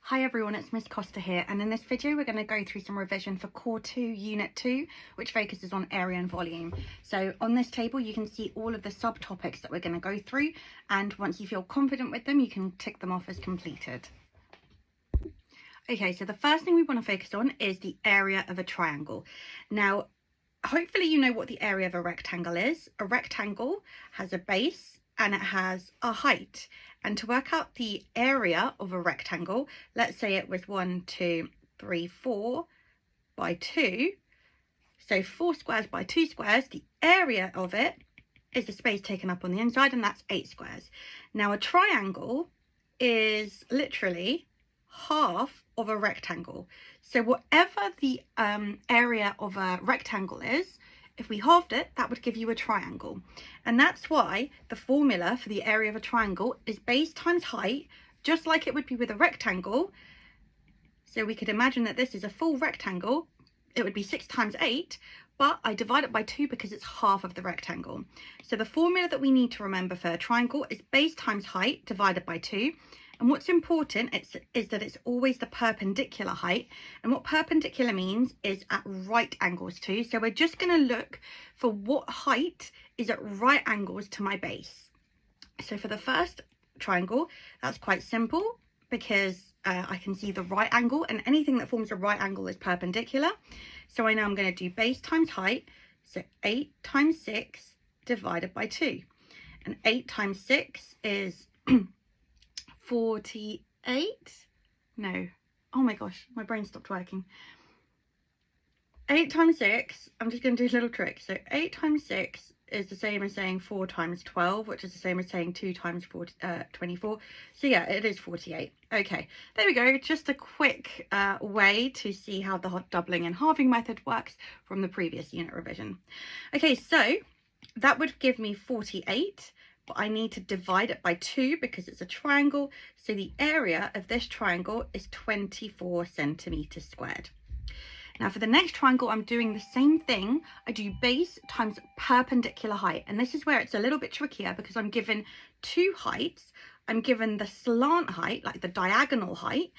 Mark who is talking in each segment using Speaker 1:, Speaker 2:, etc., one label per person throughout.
Speaker 1: Hi everyone, it's Miss Costa here, and in this video we're going to go through some revision for Core 2 Unit 2, which focuses on area and volume. So on this table you can see all of the subtopics that we're going to go through, and once you feel confident with them you can tick them off as completed. Okay, so the first thing we want to focus on is the area of a triangle. Now, hopefully you know what the area of a rectangle is. A rectangle has a base and it has a height. And to work out the area of a rectangle, let's say it was 1, 2, 3, 4 by 2. So 4 squares by 2 squares, the area of it is the space taken up on the inside, and that's 8 squares. Now a triangle is literally half of a rectangle. So whatever the area of a rectangle is, if we halved it, that would give you a triangle. And that's why the formula for the area of a triangle is base times height, just like it would be with a rectangle. So we could imagine that this is a full rectangle. It would be 6 times 8, but I divide it by 2 because it's half of the rectangle. So the formula that we need to remember for a triangle is base times height divided by 2. And what's important is that it's always the perpendicular height. And what perpendicular means is at right angles to. So we're just going to look for what height is at right angles to my base. So for the first triangle, that's quite simple because I can see the right angle, and anything that forms a right angle is perpendicular. So I know I'm going to do base times height. So 8 times 6 divided by 2. And 8 times 6 is 48. No, oh my gosh, my brain stopped working. 8 times 6, I'm just going to do a little trick. So 8 times 6 is the same as saying 4 times 12, which is the same as saying 2 times 24. So yeah, it is 48. Okay, there we go. Just a quick way to see how the doubling and halving method works from the previous unit revision. Okay, so that would give me 48. But I need to divide it by 2 because it's a triangle. So the area of this triangle is 24 centimeters squared. Now for the next triangle, I'm doing the same thing. I do base times perpendicular height. And this is where it's a little bit trickier because I'm given 2 heights. I'm given the slant height, like the diagonal height,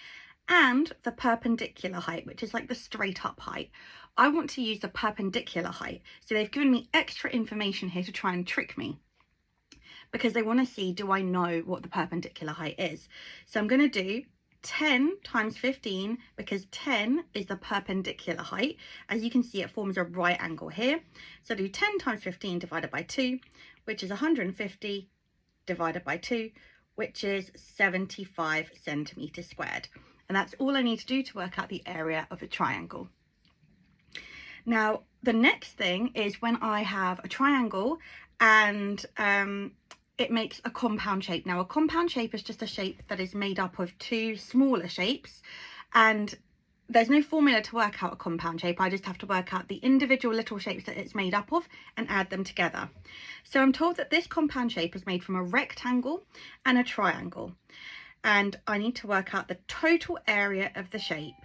Speaker 1: and the perpendicular height, which is like the straight up height. I want to use the perpendicular height. So they've given me extra information here to try and trick me, because they want to see, do I know what the perpendicular height is? So I'm going to do 10 times 15 because 10 is the perpendicular height. As you can see, it forms a right angle here. So I do 10 times 15 divided by 2, which is 150 divided by 2, which is 75 centimeters squared. And that's all I need to do to work out the area of a triangle. Now, the next thing is when I have a triangle and it makes a compound shape. Now a compound shape is just a shape that is made up of 2 smaller shapes, and there's no formula to work out a compound shape. I just have to work out the individual little shapes that it's made up of and add them together. So I'm told that this compound shape is made from a rectangle and a triangle, and I need to work out the total area of the shape.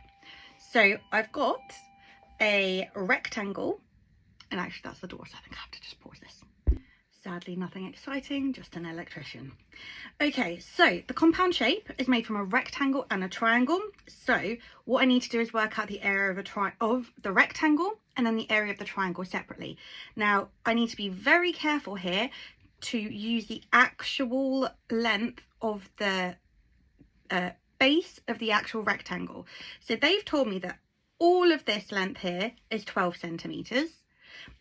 Speaker 1: So I've got a rectangle, and actually that's the door, so I think I have to just pause this. Sadly, nothing exciting, just an electrician. Okay, so the compound shape is made from a rectangle and a triangle. So what I need to do is work out the area of the rectangle and then the area of the triangle separately. Now, I need to be very careful here to use the actual length of the base of the actual rectangle. So they've told me that all of this length here is 12 centimeters.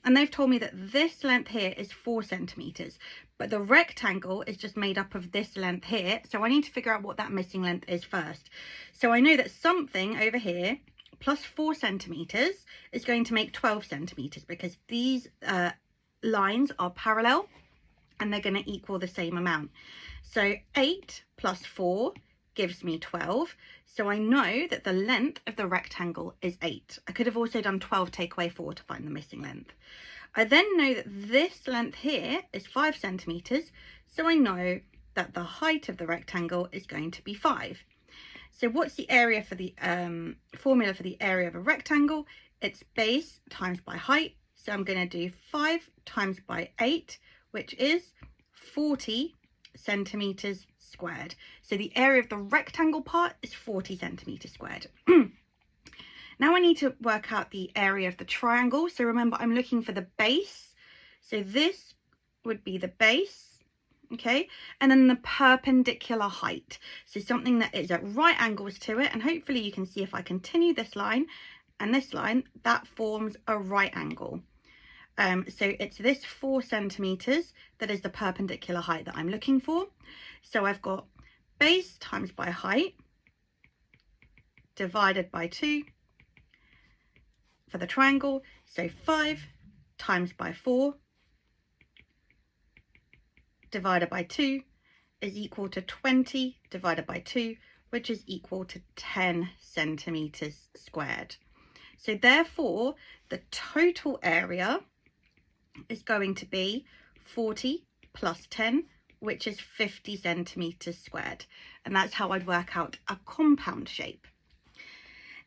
Speaker 1: And they've told me that this length here is 4 centimeters, but the rectangle is just made up of this length here. So I need to figure out what that missing length is first. So I know that something over here plus 4 centimeters is going to make 12 centimeters because these lines are parallel and they're going to equal the same amount. So 8 plus 4 gives me 12. So I know that the length of the rectangle is 8. I could have also done 12 take away 4 to find the missing length. I then know that this length here is 5 centimeters. So I know that the height of the rectangle is going to be 5. So what's the area for the formula for the area of a rectangle? It's base times by height. So I'm going to do 5 times by 8, which is 40 centimeters squared. So the area of the rectangle part is 40 centimeters squared. Now I need to work out the area of the triangle. So remember, I'm looking for the base. So this would be the base, okay? And then the perpendicular height. So something that is at right angles to it. And hopefully you can see if I continue this line and this line, that forms a right angle. So it's this 4 centimeters that is the perpendicular height that I'm looking for. So I've got base times by height divided by 2 for the triangle. So 5 times by 4 divided by 2 is equal to 20 divided by 2, which is equal to 10 centimeters squared. So therefore, the total area is going to be 40 plus 10, which is 50 centimeters squared. And that's how I'd work out a compound shape.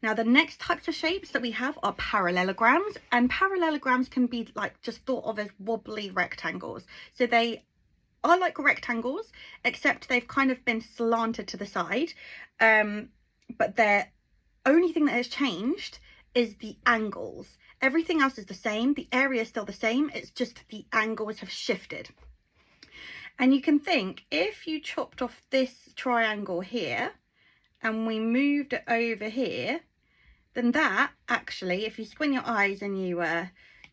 Speaker 1: Now, the next types of shapes that we have are parallelograms, and parallelograms can be like just thought of as wobbly rectangles. So they are like rectangles, except they've kind of been slanted to the side. But the only thing that has changed is the angles. Everything else is the same. The area is still the same. It's just the angles have shifted. And you can think, if you chopped off this triangle here and we moved it over here, then that actually, if you squint your eyes and you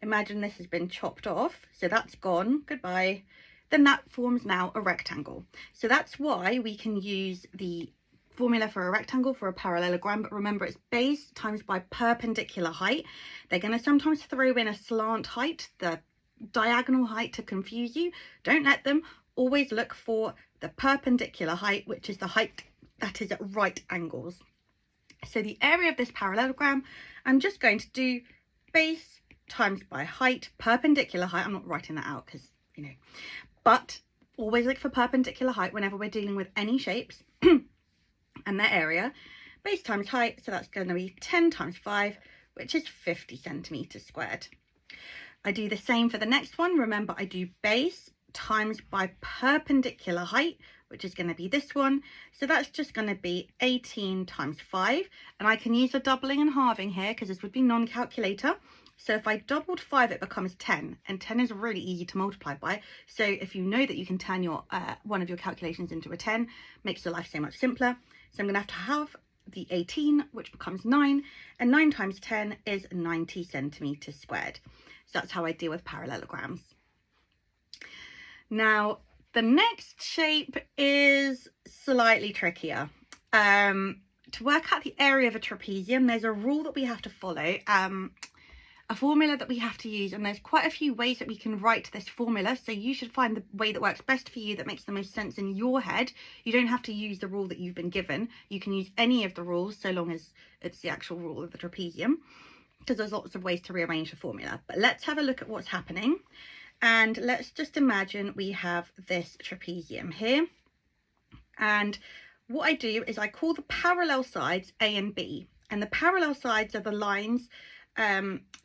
Speaker 1: imagine this has been chopped off, so that's gone, goodbye, then that forms now a rectangle. So that's why we can use the formula for a rectangle for a parallelogram, but remember it's base times by perpendicular height. They're going to sometimes throw in a slant height, the diagonal height, to confuse you. Don't let them. Always look for the perpendicular height, which is the height that is at right angles. So the area of this parallelogram, I'm just going to do base times by height, perpendicular height. I'm not writing that out because, you know, but always look for perpendicular height whenever we're dealing with any shapes. And their area, base times height, so that's going to be 10 times 5, which is 50 centimeters squared. I do the same for the next one. Remember, I do base times by perpendicular height, which is going to be this one. So that's just going to be 18 times 5. And I can use a doubling and halving here because this would be non-calculator. So if I doubled 5, it becomes 10, and 10 is really easy to multiply by. So if you know that you can turn your one of your calculations into a 10, makes your life so much simpler. So I'm going to have the 18, which becomes 9, and 9 times 10 is 90 centimeters squared. So that's how I deal with parallelograms. Now, the next shape is slightly trickier. To work out the area of a trapezium, there's a rule that we have to follow, a formula that we have to use, and there's quite a few ways that we can write this formula, so you should find the way that works best for you, that makes the most sense in your head. You don't have to use the rule that you've been given. You can use any of the rules so long as it's the actual rule of the trapezium, because there's lots of ways to rearrange the formula. But let's have a look at what's happening, and let's just imagine we have this trapezium here, and what I do is I call the parallel sides A and B, and the parallel sides are the lines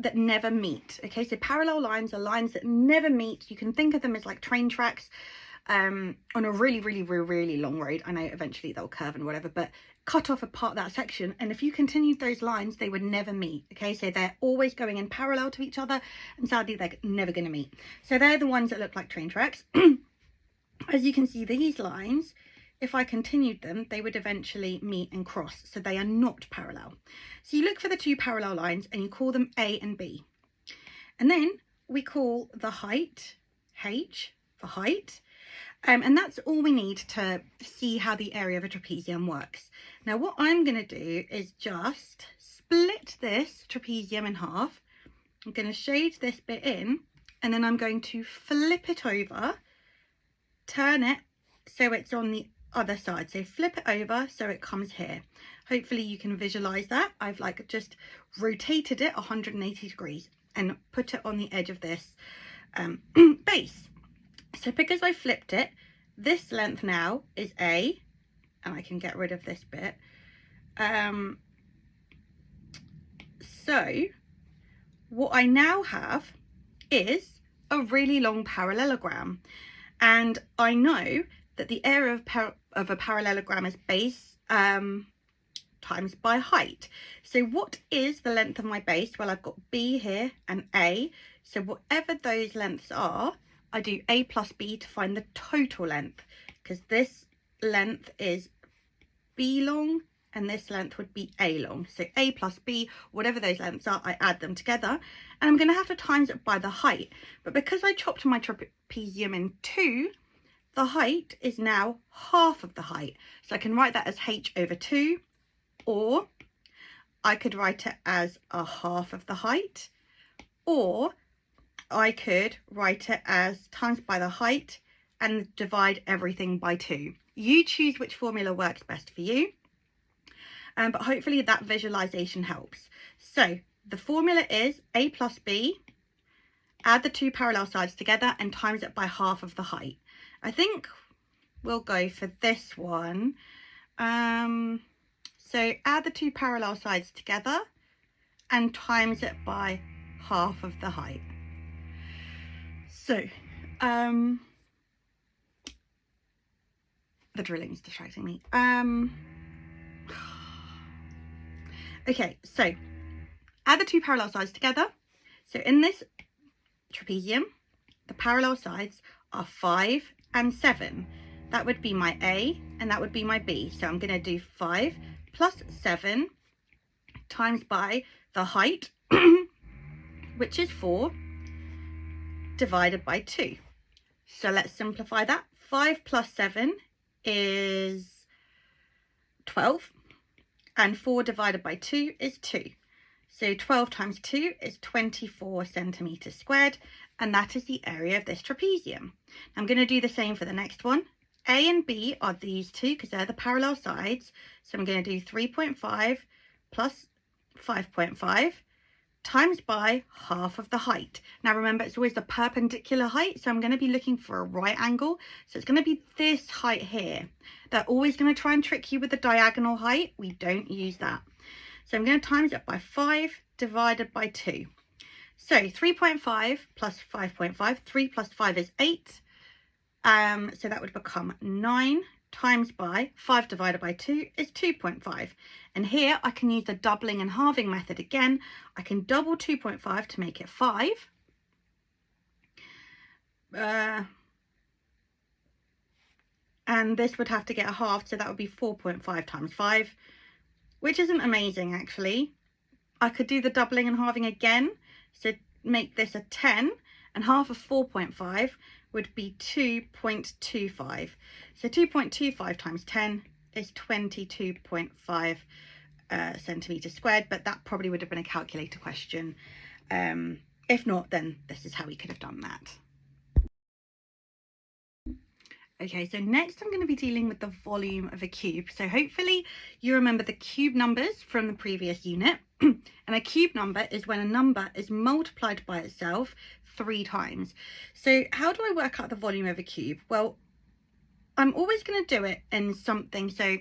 Speaker 1: that never meet. Okay, so parallel lines are lines that never meet. You can think of them as like train tracks on a really long road. I know eventually they'll curve and whatever, but cut off a part of that section, and if you continued those lines, they would never meet. Okay, so they're always going in parallel to each other, and sadly they're never going to meet. So they're the ones that look like train tracks. As you can see, these lines, if I continued them, they would eventually meet and cross, so they are not parallel. So you look for the two parallel lines and you call them A and B. And then we call the height H for height. And that's all we need to see how the area of a trapezium works. Now what I'm going to do is just split this trapezium in half. I'm going to shade this bit in, and then I'm going to flip it over, turn it so it's on the other side. So flip it over so it comes here. Hopefully you can visualize that. I've like just rotated it 180 degrees and put it on the edge of this base. So because I flipped it, this length now is A, and I can get rid of this bit. So what I now have is a really long parallelogram, and I know that the area of a parallelogram is base times by height. So what is the length of my base? Well, I've got B here and A. So whatever those lengths are, I do A plus B to find the total length, because this length is B long and this length would be A long. So A plus B, whatever those lengths are, I add them together, and I'm going to have to times it by the height. But because I chopped my trapezium in two, the height is now half of the height. So I can write that as h over 2, or I could write it as a half of the height, or I could write it as times by the height and divide everything by 2. You choose which formula works best for you, but hopefully that visualization helps. So the formula is A plus B, add the two parallel sides together and times it by half of the height. I think we'll go for this one. So add the two parallel sides together and times it by half of the height. So the drilling is distracting me. Okay, so add the two parallel sides together. So in this trapezium, the parallel sides are 5 and 7. That would be my A and that would be my B. So I'm going to do 5 plus 7 times by the height, which is 4, divided by 2. So let's simplify that. 5 plus 7 is 12, and 4 divided by 2 is 2. So 12 times 2 is 24 centimeters squared, and that is the area of this trapezium. I'm going to do the same for the next one. A and B are these two because they're the parallel sides. So I'm going to do 3.5 plus 5.5 times by half of the height. Now remember, it's always the perpendicular height, so I'm going to be looking for a right angle. So it's going to be this height here. They're always going to try and trick you with the diagonal height. We don't use that. So I'm going to times it by 5 divided by 2. So 3.5 plus 5.5, 3 plus 5 is 8. So that would become 9 times by 5 divided by 2 is 2.5. And here I can use the doubling and halving method again. I can double 2.5 to make it 5. And this would have to get halved, so that would be 4.5 times 5, which isn't amazing actually. I could do the doubling and halving again, so make this a 10, and half of 4.5 would be 2.25. So 2.25 times 10 is 22.5 centimeters squared, but that probably would have been a calculator question. If not, then this is how we could have done that. Okay, so next I'm going to be dealing with the volume of a cube. So hopefully you remember the cube numbers from the previous unit. And a cube number is when a number is multiplied by itself 3 times. So how do I work out the volume of a cube? Well, I'm always going to do it in something. So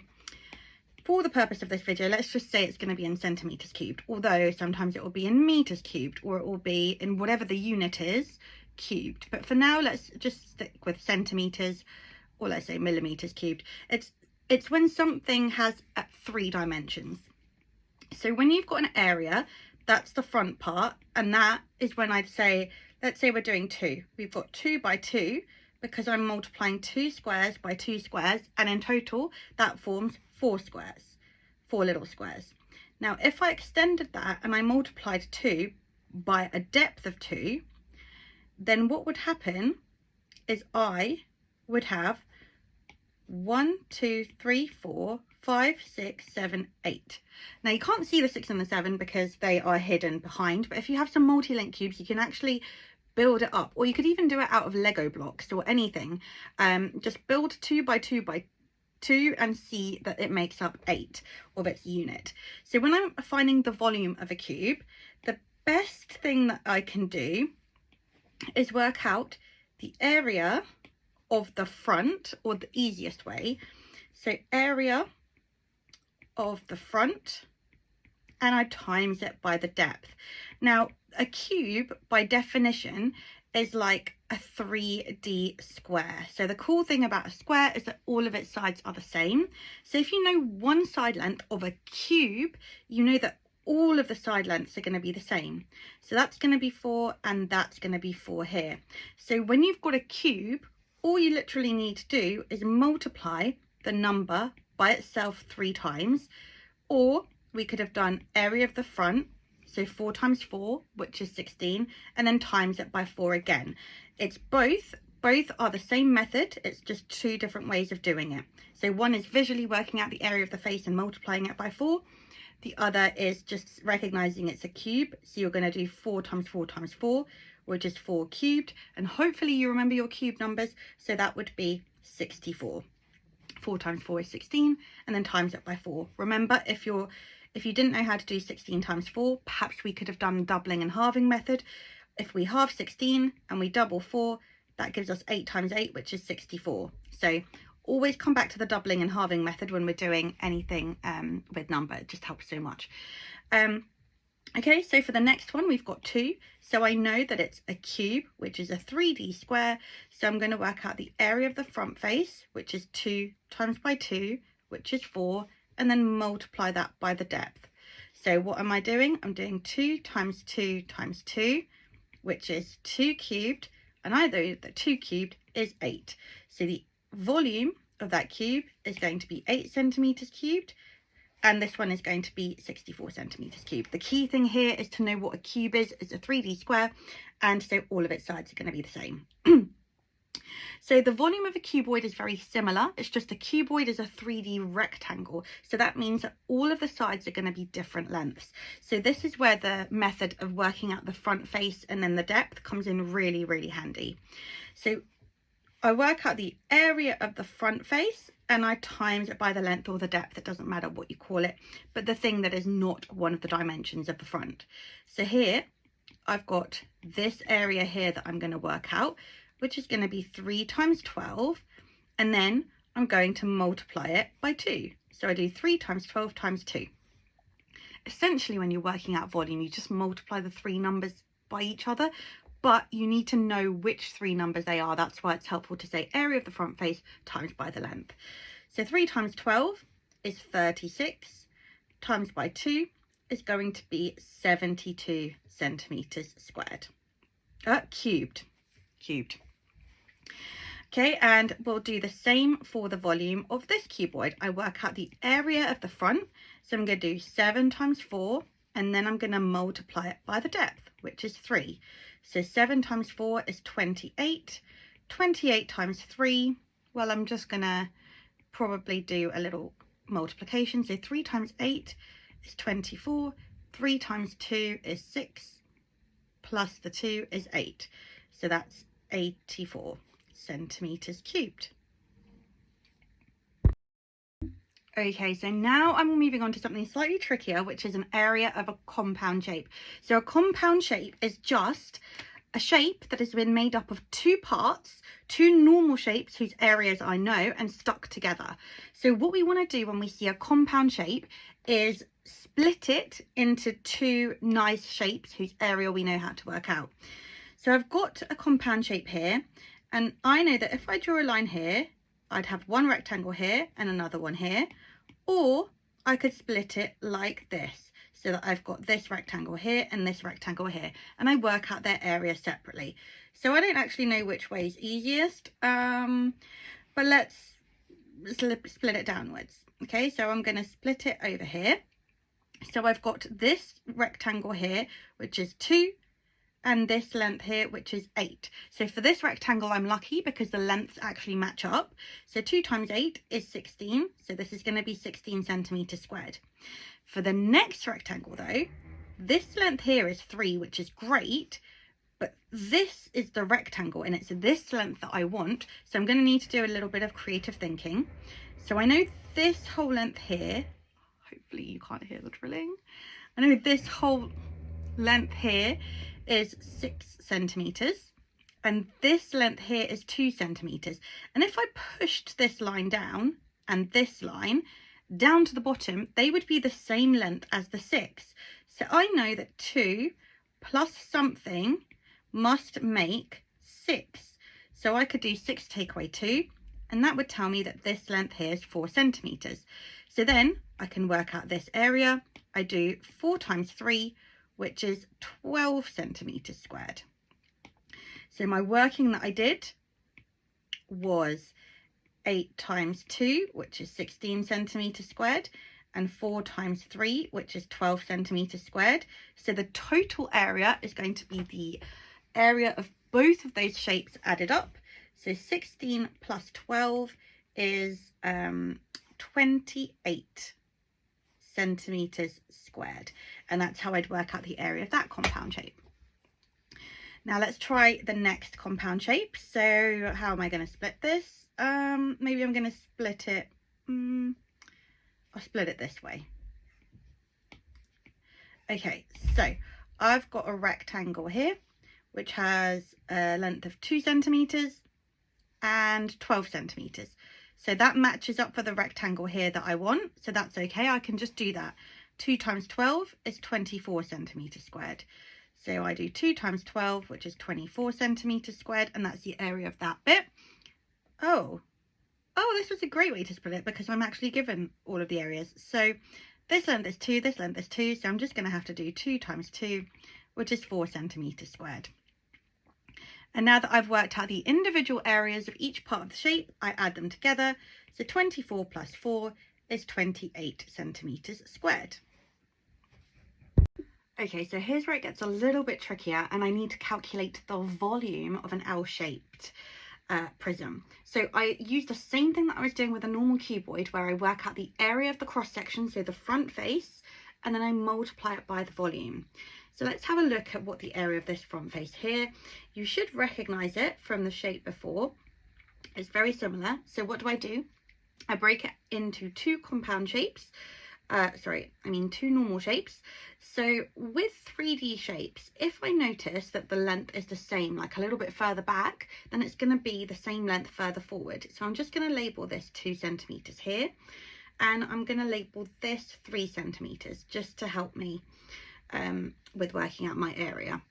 Speaker 1: for the purpose of this video, let's just say it's going to be in centimeters cubed, although sometimes it will be in meters cubed, or it will be in whatever the unit is cubed. But for now, let's just stick with centimeters, or let's say millimeters cubed. It's when something has 3 dimensions. So when you've got an area, that's the front part, and that is when I'd say, let's say we're doing 2. We've got 2 by 2 because I'm multiplying 2 squares by 2 squares, and in total that forms 4 squares, 4 little squares. Now if I extended that and I multiplied 2 by a depth of 2, then what would happen is I would have 1, 2, 3, 4, 5, 6, 7, 8. Now you can't see the 6 and the 7 because they are hidden behind, but if you have some multi-link cubes, you can actually build it up, or you could even do it out of Lego blocks or anything. Just build 2 by 2 by 2 and see that it makes up 8 of its unit. So when I'm finding the volume of a cube, the best thing that I can do is work out the area of the front, or the easiest way. So area of the front, and I times it by the depth. Now a cube by definition is like a 3D square. So the cool thing about a square is that all of its sides are the same. So if you know one side length of a cube, you know that all of the side lengths are going to be the same. So that's going to be 4 and that's going to be 4 here. So when you've got a cube, all you literally need to do is multiply the number by itself 3 times, or we could have done area of the front, so 4 times 4, which is 16, and then times it by 4 again. It's both are the same method, it's just 2 different ways of doing it. So one is visually working out the area of the face and multiplying it by 4. The other is just recognizing it's a cube, so you're going to do 4 times 4 times 4, which is 4 cubed, and hopefully you remember your cube numbers, so that would be 64. 4 times 4 is 16, and then times it by 4. Remember, if you didn't know how to do 16 times 4, perhaps we could have done the doubling and halving method. If we halve 16 and we double 4, that gives us 8 times 8, which is 64. So always come back to the doubling and halving method when we're doing anything with number. It just helps so much. Okay, so for the next one, we've got 2. So I know that it's a cube, which is a 3D square. So I'm going to work out the area of the front face, which is 2 times by 2, which is 4, and then multiply that by the depth. So what am I doing? I'm doing 2 times 2 times 2, which is 2 cubed, and I know that 2 cubed is 8. So the volume of that cube is going to be 8 centimeters cubed, and this one is going to be 64 centimeters cubed. The key thing here is to know what a cube is. It's a 3D square, and so all of its sides are going to be the same. So the volume of a cuboid is very similar. It's just a cuboid is a 3D rectangle. So that means that all of the sides are going to be different lengths. So this is where the method of working out the front face and then the depth comes in really, really handy. So I work out the area of the front face and I times it by the length or the depth. It doesn't matter what you call it, but the thing that is not one of the dimensions of the front. So here I've got this area here that I'm going to work out, which is going to be 3 times 12, and then I'm going to multiply it by 2. So I do 3 times 12 times 2. Essentially, when you're working out volume, you just multiply the 3 numbers by each other, but you need to know which 3 numbers they are. That's why it's helpful to say area of the front face times by the length. So 3 times 12 is 36, times by 2 is going to be 72 centimeters squared. Cubed. Okay, and we'll do the same for the volume of this cuboid. I work out the area of the front, so I'm going to do 7 times 4, and then I'm going to multiply it by the depth, which is 3. So 7 times 4 is 28. 28 times 3, well, I'm just going to probably do a little multiplication. So 3 times 8 is 24. 3 times 2 is 6, plus the 2 is 8. So that's 84 centimeters cubed. Okay, so now I'm moving on to something slightly trickier, which is an area of a compound shape. So a compound shape is just a shape that has been made up of 2 parts, 2 normal shapes whose areas I know, and stuck together. So what we want to do when we see a compound shape is split it into 2 nice shapes whose area we know how to work out. So I've got a compound shape here, and I know that if I draw a line here, I'd have one rectangle here and another one here, or I could split it like this, so that I've got this rectangle here and this rectangle here, and I work out their area separately. So I don't actually know which way is easiest, but let's split it downwards. Okay, so I'm going to split it over here. So I've got this rectangle here, which is 2, and this length here, which is 8. So for this rectangle, I'm lucky because the lengths actually match up. So 2 times 8 is 16. So this is going to be 16 centimeters squared. For the next rectangle though, this length here is 3, which is great, but this is the rectangle and it's this length that I want. So I'm going to need to do a little bit of creative thinking. So I know this whole length here, hopefully you can't hear the drilling. I know this whole length here is 6 centimeters, and this length here is 2 centimeters. And if I pushed this line down and this line down to the bottom, they would be the same length as the 6. So I know that 2 plus something must make 6. So I could do 6 take away 2, and that would tell me that this length here is 4 centimetres. So then I can work out this area. I do 4 times 3, which is 12 centimetres squared. So my working that I did was 8 times 2, which is 16 centimetres squared, and 4 times 3, which is 12 centimetres squared. So the total area is going to be the area of both of those shapes added up. So 16 plus 12 is 28 centimetres squared. And that's how I'd work out the area of that compound shape. Now let's try the next compound shape. So how am I going to split this? Maybe I'm going to split it. I'll split it this way. Okay, so I've got a rectangle here, which has a length of 2 centimetres and 12 centimetres. So that matches up for the rectangle here that I want. So that's okay. I can just do that. 2 times 12 is 24 centimetres squared. So I do 2 times 12, which is 24 centimetres squared, and that's the area of that bit. Oh, this was a great way to split it because I'm actually given all of the areas. So this length is 2, this length is 2, so I'm just going to have to do 2 times 2, which is 4 centimetres squared. And now that I've worked out the individual areas of each part of the shape, I add them together. So 24 plus 4 is 28 centimetres squared. Okay, so here's where it gets a little bit trickier, and I need to calculate the volume of an L-shaped prism. So I use the same thing that I was doing with a normal cuboid, where I work out the area of the cross section, so the front face, and then I multiply it by the volume. So let's have a look at what the area of this front face here. You should recognize it from the shape before. It's very similar. So what do? I break it into two compound shapes. Two normal shapes. So with 3D shapes, if I notice that the length is the same, like a little bit further back, then it's going to be the same length further forward. So I'm just going to label this 2 centimeters here, and I'm going to label this 3 centimeters just to help me with working out my area.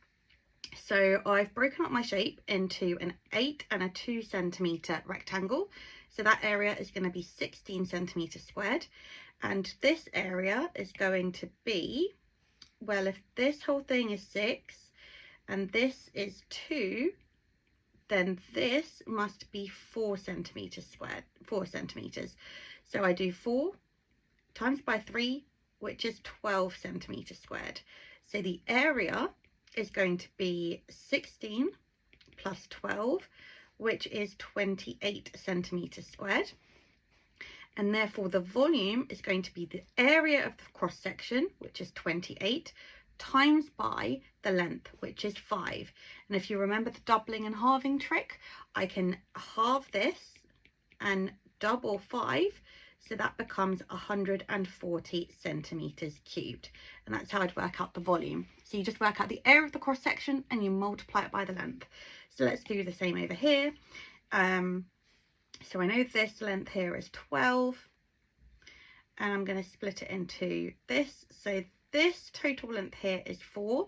Speaker 1: So I've broken up my shape into an 8 and a 2 centimeter rectangle. So that area is going to be 16 centimeters squared. And this area is going to be, well, if this whole thing is 6 and this is 2, then this must be 4 centimeters squared, 4 centimeters. So I do 4 times by 3, which is 12 centimeters squared. So the area is going to be 16 plus 12, which is 28 centimeters squared. And therefore the volume is going to be the area of the cross section, which is 28, times by the length, which is 5. And if you remember the doubling and halving trick, I can halve this and double 5, so that becomes 140 centimeters cubed. And that's how I'd work out the volume. So you just work out the area of the cross section and you multiply it by the length. So let's do the same over here. So I know this length here is 12, and I'm going to split it into this. So this total length here is 4,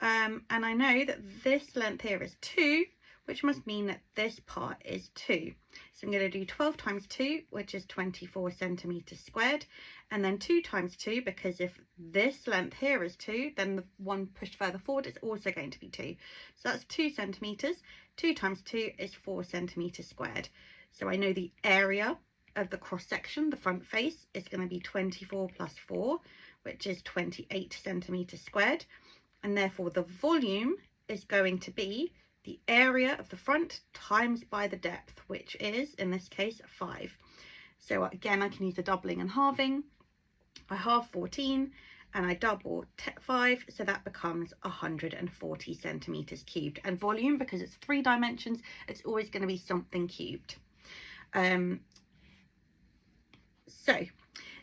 Speaker 1: and I know that this length here is 2, which must mean that this part is 2. So I'm going to do 12 times 2, which is 24 centimeters squared, and then 2 times 2, because if this length here is 2, then the one pushed further forward is also going to be 2. So that's 2 centimeters. 2 times 2 is 4 centimeters squared. So I know the area of the cross section, the front face, is going to be 24 plus 4, which is 28 centimeters squared. And therefore the volume is going to be the area of the front times by the depth, which is, in this case, 5. So again, I can use the doubling and halving. I halve 14 and I double 5, so that becomes 140 centimeters cubed. And volume, because it's 3 dimensions, it's always going to be something cubed. So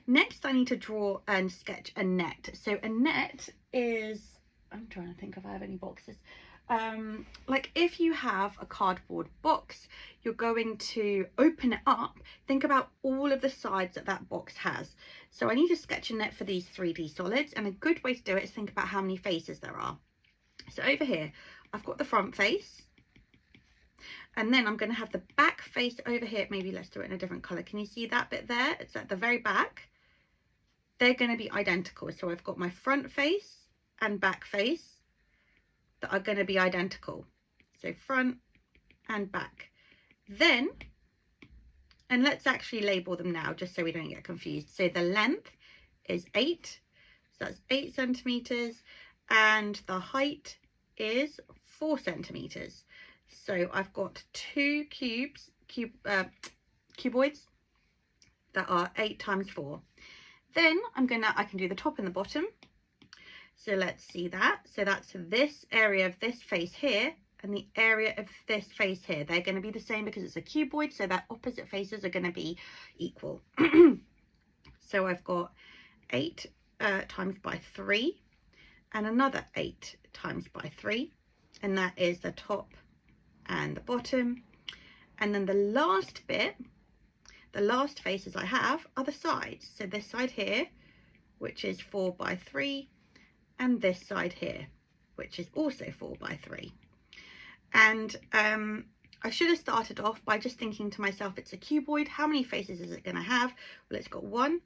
Speaker 1: next I need to draw and sketch a net. So a net is, I'm trying to think if I have any boxes. Like if you have a cardboard box, you're going to open it up, think about all of the sides that that box has. So I need to sketch a net for these 3D solids, and a good way to do it is think about how many faces there are. So over here I've got the front face, And then I'm going to have the back face over here. Maybe let's do it in a different colour. Can you see that bit there? It's at the very back. They're going to be identical. So I've got my front face and back face that are going to be identical. So front and back. Then, and let's actually label them now just so we don't get confused. So the length is 8. So that's 8 centimetres. And the height is 4 centimetres. So I've got 2 cuboids that are 8 times 4. Then I can do the top and the bottom. So let's see that. So that's this area of this face here and the area of this face here. They're going to be the same because it's a cuboid, so their opposite faces are going to be equal. So I've got 8 times by 3 and another 8 times by 3, and that is the top and the bottom. And then the last bit, the last faces I have are the sides. So this side here, which is 4 by 3, and this side here, which is also 4 by 3. And I should have started off by just thinking to myself, it's a cuboid. How many faces is it going to have? Well, it's got 1,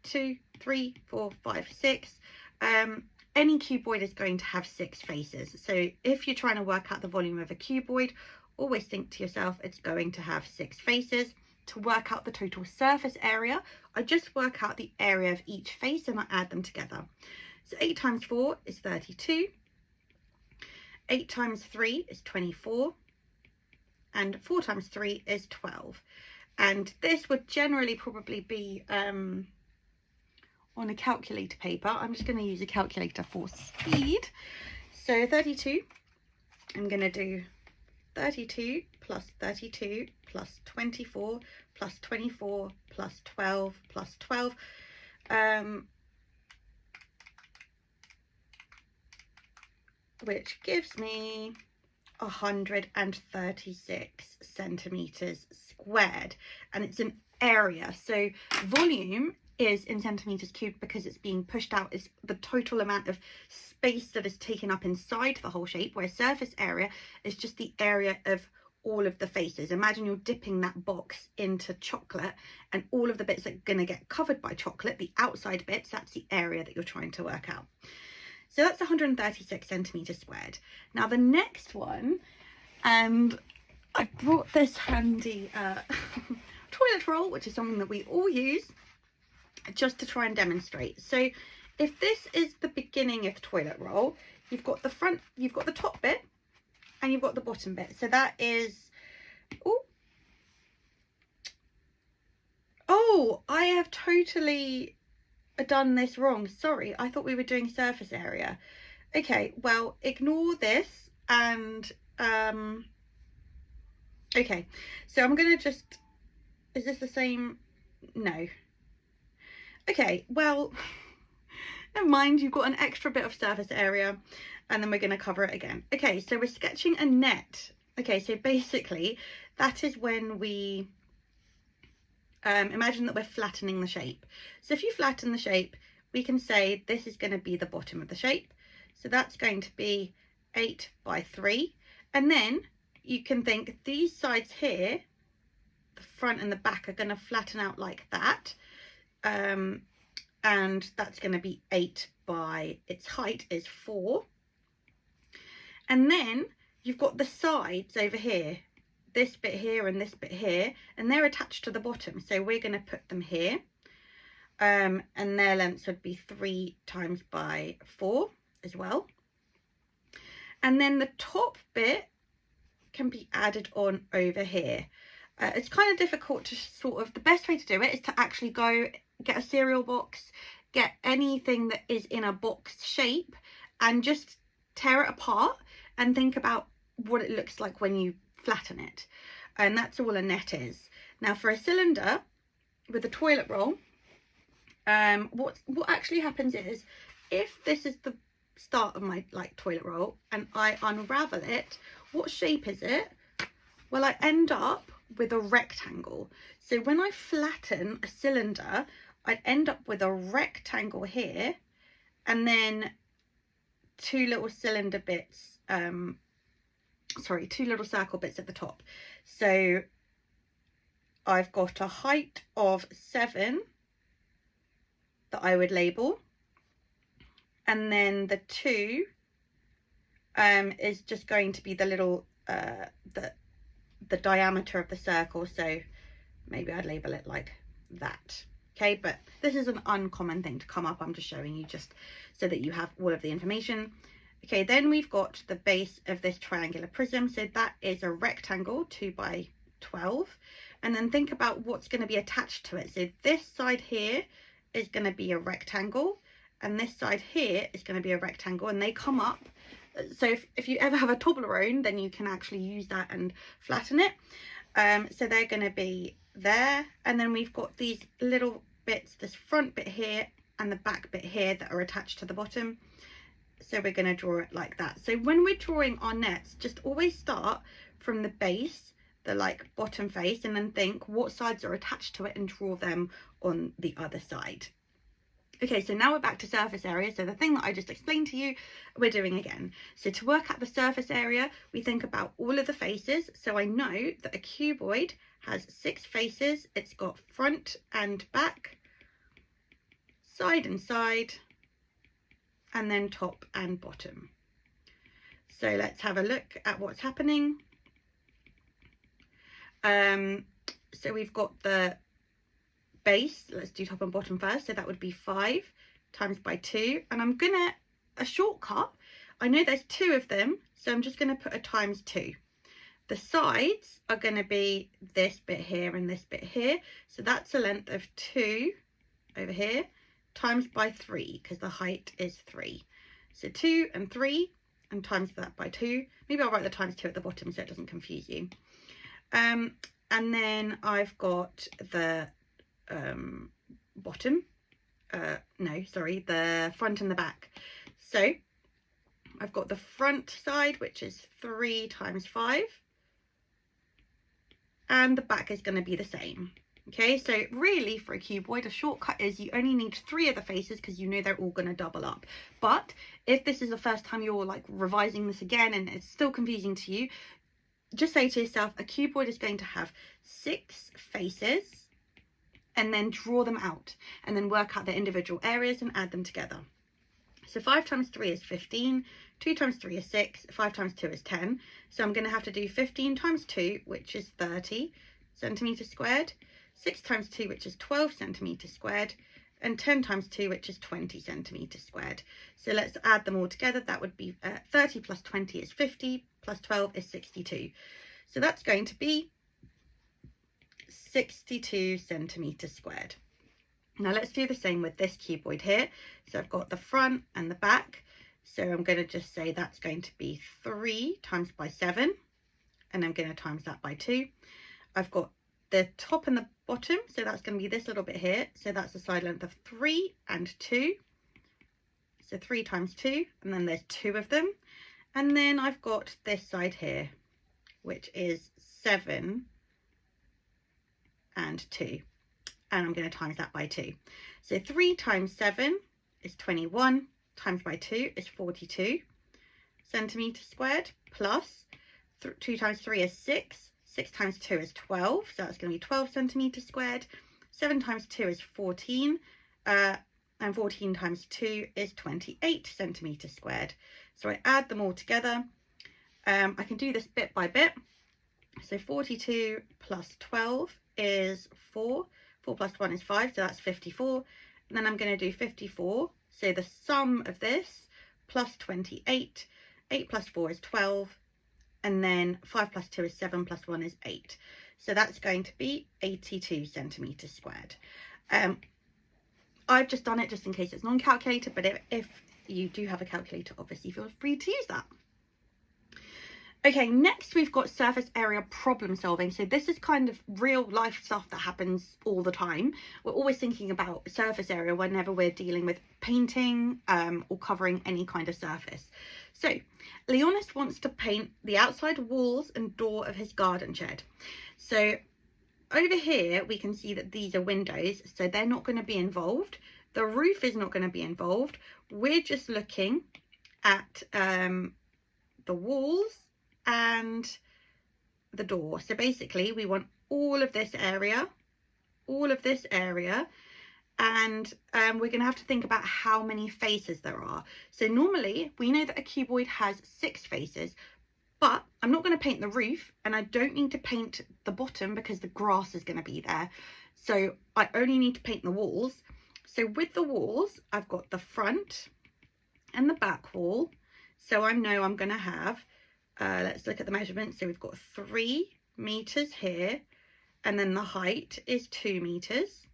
Speaker 1: 2, 3, 4, 5, 6. Any cuboid is going to have 6 faces. So if you're trying to work out the volume of a cuboid, always think to yourself, it's going to have 6 faces. To work out the total surface area, I just work out the area of each face and I add them together. So 8 times 4 is 32. 8 times 3 is 24. And 4 times 3 is 12. And this would generally probably be on a calculator paper. I'm just going to use a calculator for speed. So 32, I'm going to do 32 plus 32 plus 24 plus 24 plus 12 plus 12. Which gives me 136 centimeters squared, and it's an area. So volume is in centimeters cubed because it's being pushed out, is the total amount of space that is taken up inside the whole shape, where surface area is just the area of all of the faces. Imagine you're dipping that box into chocolate and all of the bits that are going to get covered by chocolate, the outside bits, that's the area that you're trying to work out. So that's 136 centimeters squared. Now the next one, and I brought this handy toilet roll, which is something that we all use, just to try and demonstrate. So if this is the beginning of the toilet roll, you've got the front, you've got the top bit, and you've got the bottom bit. So that is, oh, I have totally done this wrong. Sorry, I thought we were doing surface area. Okay, well, ignore this and okay, so I'm gonna just, is this the same? No. Okay, well, never mind, you've got an extra bit of surface area and then we're going to cover it again. Okay, so we're sketching a net. Okay, so basically that is when we imagine that we're flattening the shape. So if you flatten the shape, we can say this is going to be the bottom of the shape. So that's going to be 8 by 3. And then you can think these sides here, the front and the back, are going to flatten out like that. And that's going to be 8 by, its height is 4. And then you've got the sides over here, this bit here and this bit here, and they're attached to the bottom. So we're going to put them here. And their lengths would be 3 times by 4 as well. And then the top bit can be added on over here. It's kind of difficult to sort of, the best way to do it is to actually go get a cereal box, get anything that is in a box shape and just tear it apart and think about what it looks like when you flatten it. And that's all a net is. Now for a cylinder with a toilet roll, what actually happens is, if this is the start of my toilet roll and I unravel it, what shape is it? Well, I end up with a rectangle. So when I flatten a cylinder, I'd end up with a rectangle here and then 2 little cylinder bits sorry, 2 little circle bits at the top. So I've got a height of 7 that I would label, and then the 2 is just going to be the little the diameter of the circle, so maybe I'd label it like that. Okay, but this is an uncommon thing to come up. I'm just showing you just so that you have all of the information. Okay, then we've got the base of this triangular prism, so that is a rectangle 2 by 12, and then think about what's going to be attached to it. So this side here is going to be a rectangle, and this side here is going to be a rectangle, and they come up. So if you ever have a Toblerone, then you can actually use that and flatten it. So they're going to be there, and then we've got these little bits, this front bit here and the back bit here, that are attached to the bottom. So we're going to draw it like that. So when we're drawing our nets, just always start from the base, the like bottom face, and then think what sides are attached to it and draw them on the other side. Okay, so now we're back to surface area. So the thing that I just explained to you, we're doing again. So to work out the surface area, we think about all of the faces. So I know that a cuboid has 6 faces. It's got front and back, side and side, and then top and bottom. So let's have a look at what's happening. So we've got the base. Let's do top and bottom first. So that would be 5 times by 2, and I'm gonna, a shortcut, I know there's 2 of them, so I'm just gonna put a times 2. The sides are gonna be this bit here and this bit here, so that's a length of 2 over here, times by 3, because the height is 3. So 2 and 3, and times that by 2. Maybe I'll write the times 2 at the bottom so it doesn't confuse you. And then I've got the bottom, the front and the back. So I've got the front side, which is 3 times 5, and the back is going to be the same. Okay, so really for a cuboid, a shortcut is you only need 3 of the faces because you know they're all going to double up. But if this is the first time you're like revising this again and it's still confusing to you, just say to yourself, a cuboid is going to have 6 faces, and then draw them out, and then work out the individual areas and add them together. So 5 times 3 is 15, 2 times 3 is 6, 5 times 2 is 10. So I'm going to have to do 15 times 2, which is 30 centimeters squared, 6 times 2, which is 12 centimeters squared, and 10 times 2, which is 20 centimeters squared. So let's add them all together. That would be 30 plus 20 is 50, plus 12 is 62. So that's going to be 62 centimeters squared. Now let's do the same with this cuboid here. So I've got the front and the back. So I'm going to just say that's going to be 3 times by 7, and I'm going to times that by 2. I've got the top and the bottom, so that's going to be this little bit here. So that's a side length of 3 and 2. So 3 times 2, and then there's 2 of them. And then I've got this side here, which is 7 and 2, and I'm going to times that by 2. So 3 times 7 is 21, times by 2 is 42 centimeters squared, plus 2 times 3 is 6, 6 times 2 is 12, so that's going to be 12 centimeters squared. 7 times 2 is 14, and 14 times 2 is 28 centimeters squared. So I add them all together. I can do this bit by bit. So 42 plus 12 is 4. 4 plus 1 is 5, so that's 54. And then I'm going to do 54. So the sum of this plus 28. 8 plus 4 is 12. And then 5 plus 2 is 7, plus 1 is 8. So that's going to be 82 centimeters squared. I've just done it just in case it's non-calculator, but if you do have a calculator, obviously feel free to use that. Okay, next we've got surface area problem solving. So this is kind of real life stuff that happens all the time. We're always thinking about surface area whenever we're dealing with painting or covering any kind of surface. So Leonis wants to paint the outside walls and door of his garden shed. So over here we can see that these are windows, so they're not going to be involved. The roof is not going to be involved. We're just looking at the walls and the door. So basically we want all of this area, and we're going to have to think about how many faces there are. So normally we know that a cuboid has 6 faces, but I'm not going to paint the roof, and I don't need to paint the bottom because the grass is going to be there. So I only need to paint the walls. So with the walls, I've got the front and the back wall. So I know I'm going to have, let's look at the measurements. So we've got 3 meters here, and then the height is 2 meters.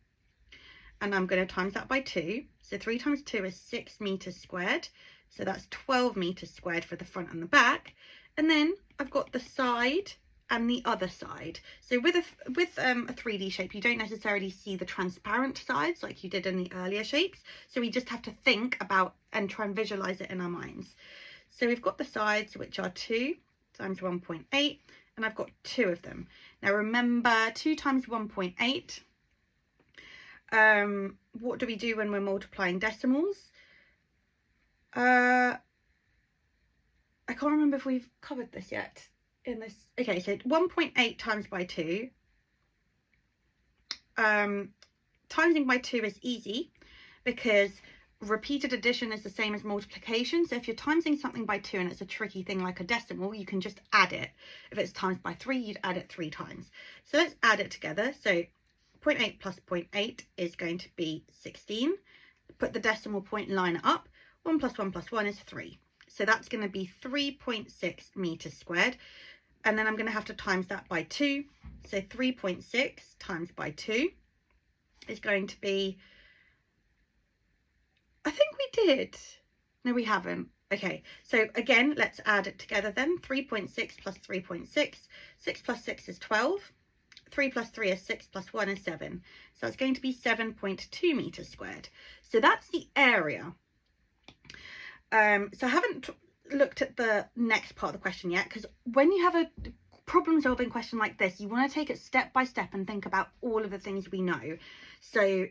Speaker 1: And I'm going to times that by 2. So 3 times 2 is 6 meters squared. So that's 12 meters squared for the front and the back. And then I've got the side and the other side. So with a 3D shape, you don't necessarily see the transparent sides like you did in the earlier shapes. So we just have to think about and try and visualize it in our minds. So we've got the sides, which are 2 times 1.8, and I've got 2 of them. Now remember, 2 times 1.8. What do we do when we're multiplying decimals? I can't remember if we've covered this yet in this. Okay, so 1.8 times by 2. Timesing by 2 is easy because repeated addition is the same as multiplication. So if you're timesing something by 2 and it's a tricky thing like a decimal, you can just add it. If it's times by 3, you'd add it 3 times. So let's add it together. So 0.8 plus 0.8 is going to be 16. Put the decimal point, line it up. 1 plus 1 plus 1 is 3. So that's going to be 3.6 meters squared. And then I'm going to have to times that by 2. So 3.6 times by 2 is going to be, I think we did. No, we haven't. Okay, so again, let's add it together then. 3.6 plus 3.6. 6 plus 6 is 12. 3 plus 3 is 6 plus 1 is 7. So it's going to be 7.2 meters squared. So that's the area. So I haven't looked at the next part of the question yet, because when you have a problem solving question like this, you want to take it step by step and think about all of the things we know. So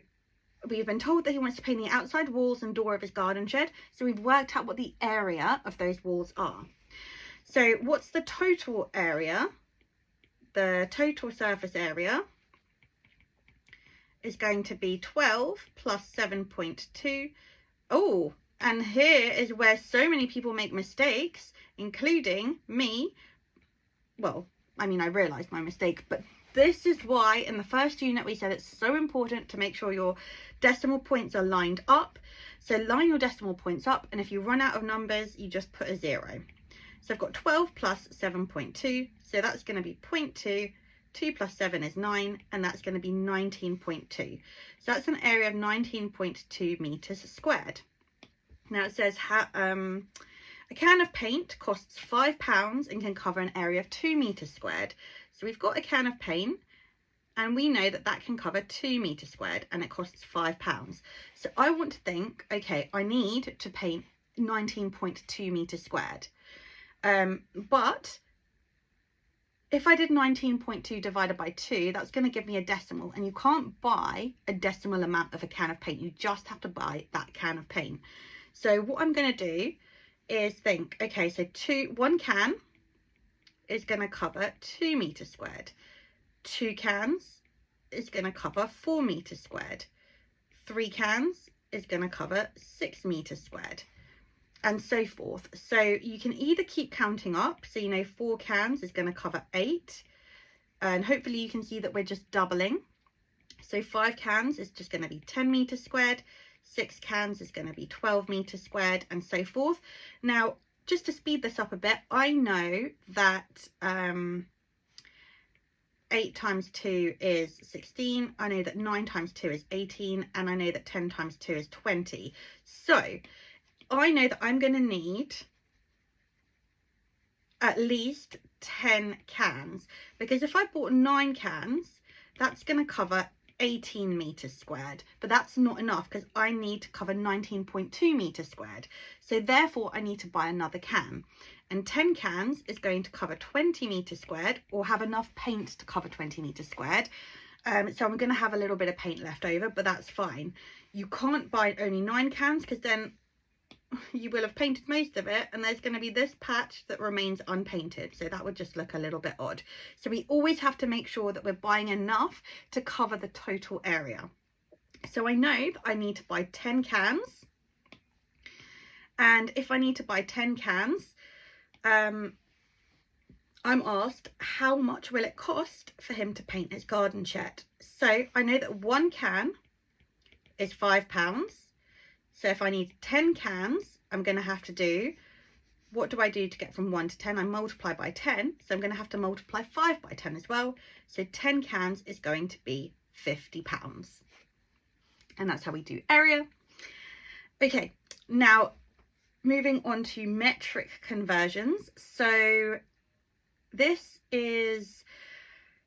Speaker 1: we've been told that he wants to paint the outside walls and door of his garden shed. So we've worked out what the area of those walls are. So what's the total area? The total surface area is going to be 12 plus 7.2. Oh, and here is where so many people make mistakes, including me. Well, I mean, I realised my mistake, but this is why in the first unit we said it's so important to make sure your decimal points are lined up. So line your decimal points up, and if you run out of numbers, you just put a 0. So I've got 12 plus 7.2, so that's going to be 0.2. 2 plus 7 is 9, and that's going to be 19.2. So that's an area of 19.2 meters squared. Now it says a can of paint costs £5 and can cover an area of 2 meters squared. So we've got a can of paint, and we know that that can cover 2 meters squared, and it costs £5. So I want to think, okay, I need to paint 19.2 meters squared. But if I did 19.2 divided by 2, that's going to give me a decimal, and you can't buy a decimal amount of a can of paint. You just have to buy that can of paint. So what I'm going to do is think, okay, so 1 can is going to cover 2 meters squared. 2 cans is going to cover 4 meters squared. 3 cans is going to cover 6 meters squared, and so forth. So you can either keep counting up, so you know 4 cans is going to cover 8, and hopefully you can see that we're just doubling. So 5 cans is just going to be 10 meters squared. 6 cans is going to be 12 meters squared, and so forth. Now, just to speed this up a bit, I know that 8 times 2 is 16. I know that 9 times 2 is 18, and I know that 10 times 2 is 20. So I know that I'm going to need at least 10 cans, because if I bought 9 cans, that's going to cover 18 meters squared, but that's not enough because I need to cover 19.2 meters squared. So therefore I need to buy another can, and 10 cans is going to cover 20 meters squared, or have enough paint to cover 20 meters squared. So I'm going to have a little bit of paint left over, but that's fine. You can't buy only 9 cans because then you will have painted most of it, and there's going to be this patch that remains unpainted, so that would just look a little bit odd. So we always have to make sure that we're buying enough to cover the total area. So I know that I need to buy 10 cans, and if I need to buy 10 cans, I'm asked how much will it cost for him to paint his garden shed. So I know that 1 can is £5. So if I need 10 cans, I'm going to have to do, what do I do to get from 1 to 10? I multiply by 10, so I'm going to have to multiply 5 by 10 as well. So 10 cans is going to be £50. And that's how we do area. Okay, now moving on to metric conversions. So this is,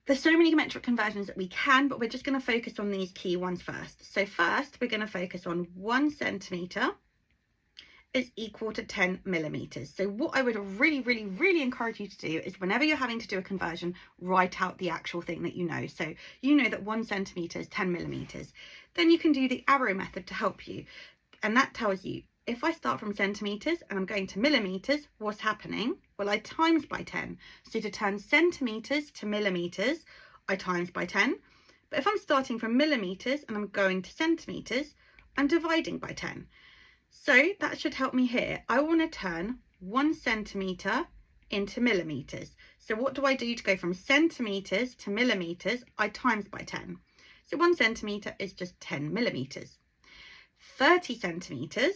Speaker 1: there's so many metric conversions that we can, but we're just going to focus on these key ones first. So first, we're going to focus on 1 centimetre is equal to 10 millimetres. So what I would really encourage you to do is, whenever you're having to do a conversion, write out the actual thing that you know. So you know that 1 centimetre is 10 millimetres. Then you can do the arrow method to help you. And that tells you, if I start from centimetres and I'm going to millimetres, what's happening? Well, I times by 10. So to turn centimetres to millimetres, I times by 10. But if I'm starting from millimetres and I'm going to centimetres, I'm dividing by 10. So that should help me here. I want to turn 1 centimetre into millimetres. So what do I do to go from centimetres to millimetres? I times by 10. So 1 centimetre is just 10 millimetres. 30 centimetres,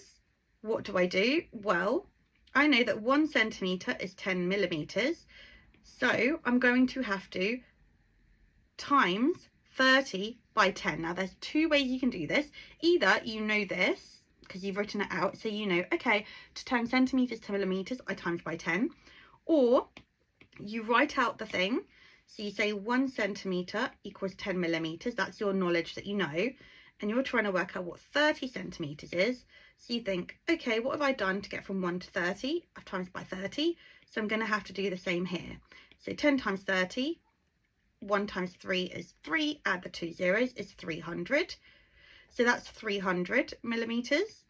Speaker 1: what do I do? Well, I know that 1 centimetre is 10 millimetres. So I'm going to have to times 30 by 10. Now there's 2 ways you can do this. Either you know this, because you've written it out, so you know, okay, to turn centimetres to millimetres, I times by 10. Or you write out the thing, so you say 1 centimetre equals 10 millimetres, that's your knowledge that you know, and you're trying to work out what 30 centimetres is. So you think, okay, what have I done to get from 1 to 30? I've times by 30, so I'm going to have to do the same here. So 10 times 30, 1 times 3 is 3, add the 2 zeros is 300. So that's 300 millimetres.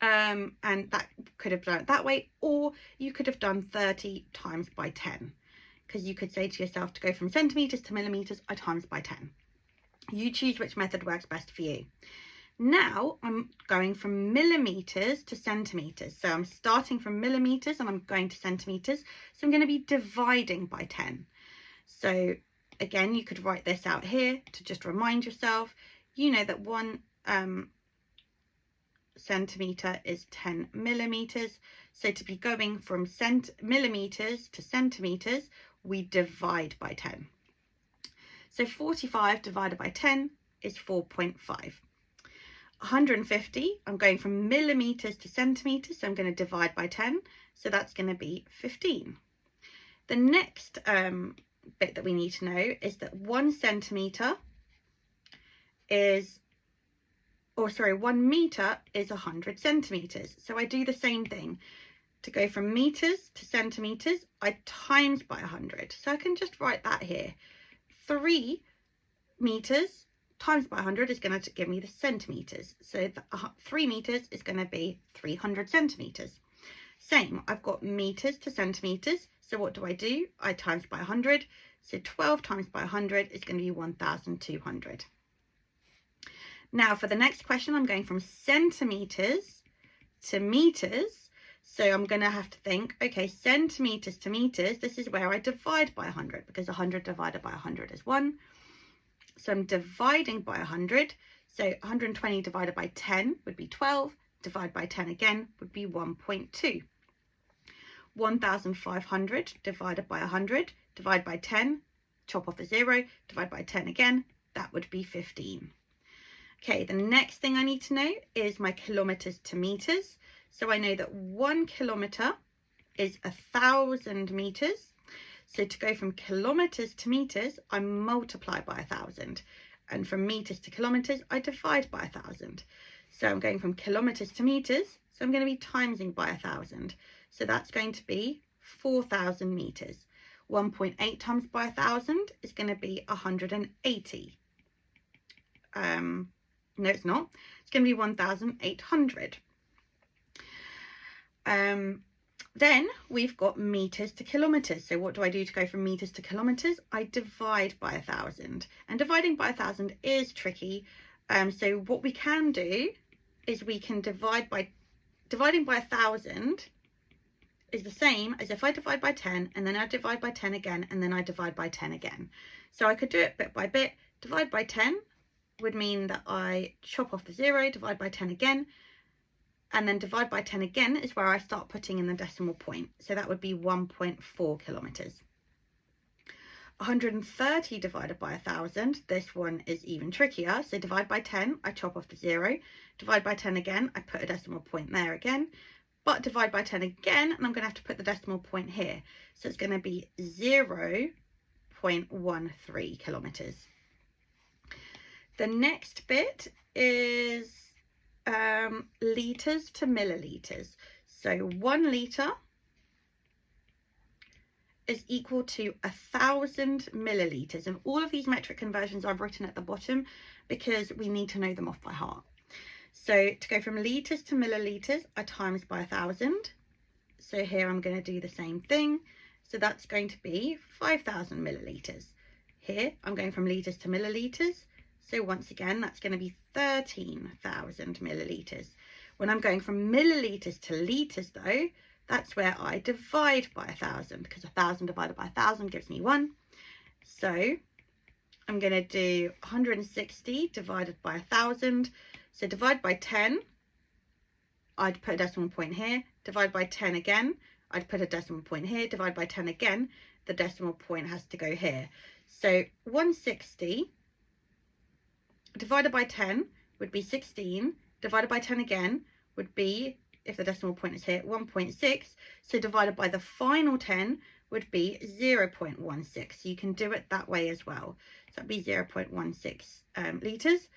Speaker 1: And that could have done it that way, or you could have done 30 times by 10, because you could say to yourself, to go from centimetres to millimetres, I times by 10. You choose which method works best for you. Now I'm going from millimetres to centimetres. So I'm starting from millimetres and I'm going to centimetres. So I'm going to be dividing by 10. So again, you could write this out here to just remind yourself. You know that 1 centimetre is 10 millimetres. So to be going from millimetres to centimetres, we divide by 10. So 45 divided by 10 is 4.5. 150, I'm going from millimetres to centimetres, so I'm going to divide by 10. So that's going to be 15. The next bit that we need to know is that 1 centimetre is, 1 metre is 100 centimetres. So I do the same thing. To go from metres to centimetres, I times by 100. So I can just write that here. 3 metres times by 100 is going to give me the centimetres. So 3 metres is going to be 300 centimetres. Same, I've got metres to centimetres. So what do? I times by 100. So 12 times by 100 is going to be 1,200. Now for the next question, I'm going from centimetres to metres. So I'm going to have to think, okay, centimetres to metres, this is where I divide by 100, because 100 divided by 100 is 1. So I'm dividing by 100. So 120 divided by 10 would be 12. Divide by 10 again would be 1.2. 1,500 divided by 100, divide by 10, chop off a 0, divide by 10 again, that would be 15. Okay, the next thing I need to know is my kilometres to metres. So I know that 1 kilometre is 1,000 metres. So to go from kilometres to metres, I multiply by 1,000. And from metres to kilometres, I divide by 1,000. So I'm going from kilometres to metres, so I'm going to be timesing by 1,000. So that's going to be 4,000 metres. 1.8 times by 1,000 is going to be 180. No, it's not. It's going to be 1,800. Then we've got meters to kilometers. So what do I do to go from meters to kilometers? I divide by 1,000, and dividing by 1,000 is tricky. So what we can do is we can dividing by 1,000 is the same as if I divide by 10 and then I divide by 10 again and then I divide by 10 again. So I could do it bit by bit. Divide by 10 would mean that I chop off the 0, divide by 10 again, and then divide by 10 again is where I start putting in the decimal point. So that would be 1.4 kilometers. 130 divided by 1,000, this one is even trickier. So divide by 10, I chop off the 0. Divide by 10 again, I put a decimal point there again. But divide by 10 again, and I'm going to have to put the decimal point here. So it's going to be 0.13 kilometers. The next bit is litres to milliliters. So 1 litre is equal to 1,000 milliliters. And all of these metric conversions I've written at the bottom because we need to know them off by heart. So to go from litres to milliliters, I times by 1,000. So here I'm going to do the same thing. So that's going to be 5,000 milliliters. Here I'm going from litres to milliliters. So once again, that's going to be 13,000 milliliters. When I'm going from milliliters to litres though, that's where I divide by 1,000, because 1,000 divided by 1,000 gives me 1. So I'm going to do 160 divided by 1,000. So divide by 10, I'd put a decimal point here. Divide by 10 again, I'd put a decimal point here. Divide by 10 again, the decimal point has to go here. So 160 divided by 10 would be 16. Divided by 10 again would be, if the decimal point is here, 1.6. So divided by the final 10 would be 0.16. So you can do it that way as well. So that'd be 0.16 litres.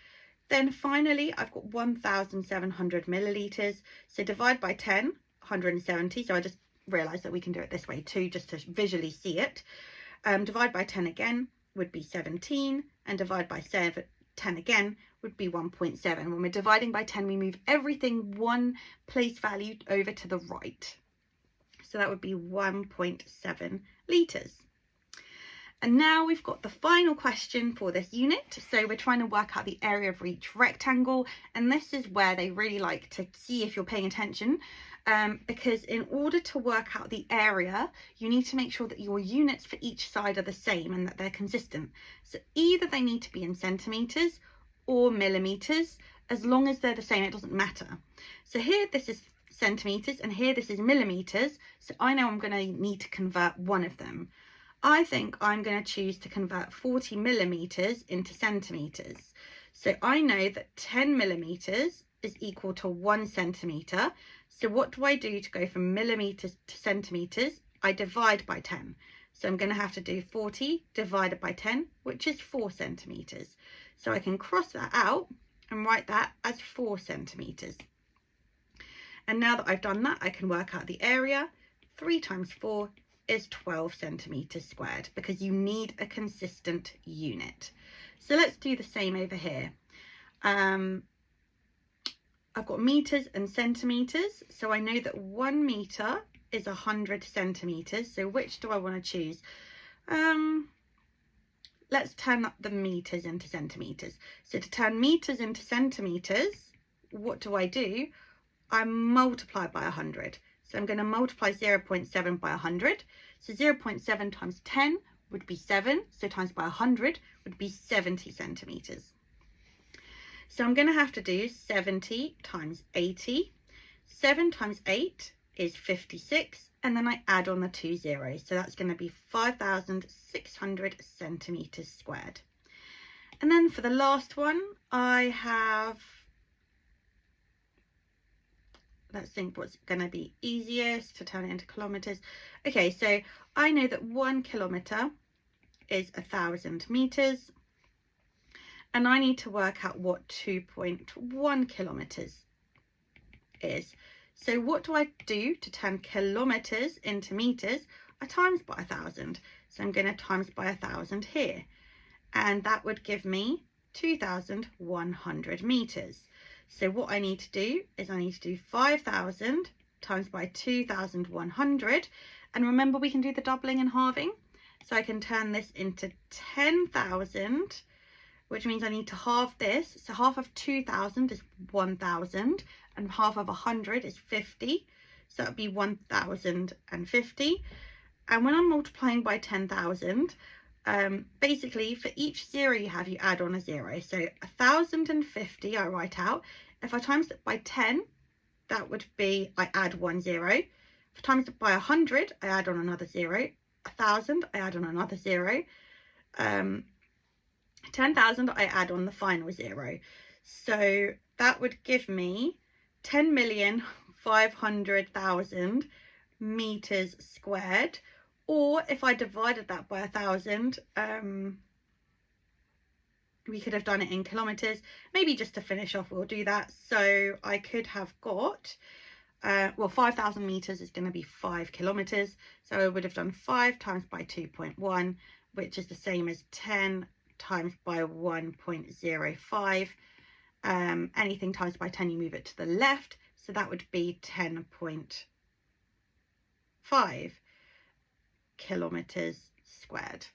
Speaker 1: Then finally, I've got 1,700 milliliters. So divide by 10, 170. So I just realised that we can do it this way too, just to visually see it. Divide by 10 again would be 17, and divide by 10 again would be 1.7. When we're dividing by 10, we move everything one place value over to the right. So that would be 1.7 litres. And now we've got the final question for this unit. So we're trying to work out the area of each rectangle. And this is where they really like to see if you're paying attention. Because in order to work out the area, you need to make sure that your units for each side are the same and that they're consistent. So either they need to be in centimetres or millimetres. As long as they're the same, it doesn't matter. So here this is centimetres and here this is millimetres. So I know I'm going to need to convert one of them. I think I'm going to choose to convert 40 millimetres into centimetres. So I know that 10 millimetres is equal to 1 centimetre. So what do I do to go from millimetres to centimetres? I divide by 10. So I'm going to have to do 40 divided by 10, which is 4 centimetres. So I can cross that out and write that as 4 centimetres. And now that I've done that, I can work out the area. 3 times 4 is 12 centimetres squared, because you need a consistent unit. So let's do the same over here. I've got metres and centimetres, so I know that 1 metre is 100 centimetres. So which do I want to choose? Let's turn up the metres into centimetres. So to turn metres into centimetres, what do? I multiply by 100. So I'm going to multiply 0.7 by 100. So 0.7 times 10 would be 7. So times by 100 would be 70 centimetres. So I'm going to have to do 70 times 80. 7 times 8 is 56. And then I add on the 2 zeros. So that's going to be 5,600 centimetres squared. And then for the last one, I have... Let's think what's going to be easiest to turn it into kilometres. Okay, so I know that 1 kilometre is 1,000 metres. And I need to work out what 2.1 kilometres is. So what do I do to turn kilometres into metres? I times by 1,000. So I'm going to times by 1,000 here. And that would give me 2,100 metres. So what I need to do is I need to do 5,000 times by 2,100. And remember, we can do the doubling and halving. So I can turn this into 10,000, which means I need to halve this. So half of 2,000 is 1,000 and half of 100 is 50. So that would be 1,050. And when I'm multiplying by 10,000, basically for each zero you have, you add on a zero. So 1,050 I write out. If I times it by 10, that would be, I add 1 0. If I times it by 100, I add on another 0. 1,000, I add on another 0. 10,000, I add on the final 0. So that would give me 10,500,000 meters squared. Or if I divided that by 1,000, we could have done it in kilometers. Maybe just to finish off, we'll do that. So I could have got, well, 5,000 meters is going to be 5 kilometers. So I would have done 5 times by 2.1, which is the same as 10 times by 1.05. Anything times by 10, you move it to the left. So that would be 10.5 kilometers squared.